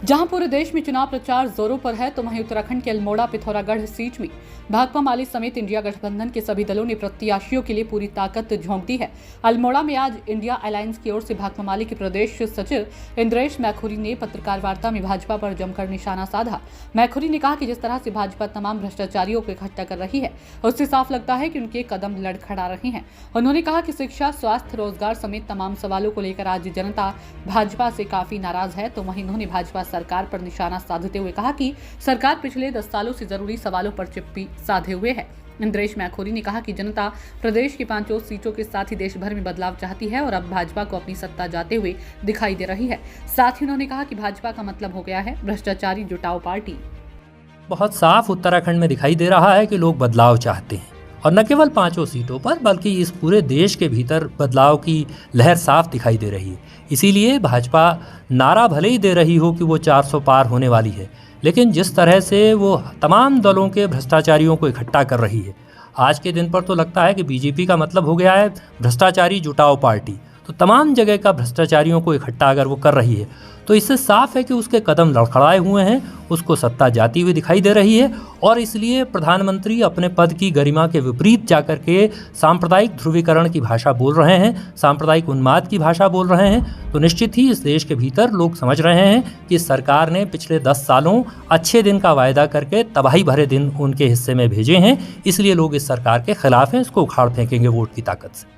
जहां पूरे देश में चुनाव प्रचार जोरों पर है, तो वहीं उत्तराखंड के अल्मोड़ा पिथौरागढ़ सीट में भाकपा माले समेत इंडिया गठबंधन के सभी दलों ने प्रत्याशियों के लिए पूरी ताकत झोंक दी है। अल्मोड़ा में आज इंडिया अलायंस की ओर से भाकपा माले के प्रदेश सचिव इंद्रेश मैखुरी ने पत्रकार वार्ता में भाजपा पर जमकर निशाना साधा। मैखुरी ने कहा कि जिस तरह से भाजपा तमाम भ्रष्टाचारियों को इकट्ठा कर रही है, उससे साफ लगता है कि उनके कदम लड़खड़ा रहे हैं। उन्होंने कहा कि शिक्षा, स्वास्थ्य, रोजगार समेत तमाम सवालों को लेकर आज जनता भाजपा से काफी नाराज है। तो वहीं उन्होंने भाजपा सरकार पर निशाना साधते हुए कहा कि सरकार पिछले 10 सालों से जरूरी सवालों पर चिप्पी साधे हुए है। इंद्रेश मैखुरी ने कहा कि जनता प्रदेश की 5 सीटों के साथ ही देश भर में बदलाव चाहती है और अब भाजपा को अपनी सत्ता जाते हुए दिखाई दे रही है। साथ ही उन्होंने कहा कि भाजपा का मतलब हो गया है भ्रष्टाचारी जुटाओ पार्टी। बहुत साफ उत्तराखंड में दिखाई दे रहा है कि लोग बदलाव चाहते हैं और न केवल 5 सीटों पर बल्कि इस पूरे देश के भीतर बदलाव की लहर साफ दिखाई दे रही है। इसीलिए भाजपा नारा भले ही दे रही हो कि वो 400 पार होने वाली है, लेकिन जिस तरह से वो तमाम दलों के भ्रष्टाचारियों को इकट्ठा कर रही है, आज के दिन पर तो लगता है कि बीजेपी का मतलब हो गया है भ्रष्टाचारी जुटाओ पार्टी। तो तमाम जगह का भ्रष्टाचारियों को इकट्ठा अगर वो कर रही है, तो इससे साफ है कि उसके कदम लड़खड़ाए हुए हैं, उसको सत्ता जाती हुई दिखाई दे रही है। और इसलिए प्रधानमंत्री अपने पद की गरिमा के विपरीत जाकर के सांप्रदायिक ध्रुवीकरण की भाषा बोल रहे हैं, सांप्रदायिक उन्माद की भाषा बोल रहे हैं। तो निश्चित ही इस देश के भीतर लोग समझ रहे हैं कि सरकार ने पिछले 10 सालों अच्छे दिन का वायदा करके तबाही भरे दिन उनके हिस्से में भेजे हैं। इसलिए लोग इस सरकार के खिलाफ हैं, इसको उखाड़ फेंकेंगे वोट की ताकत से।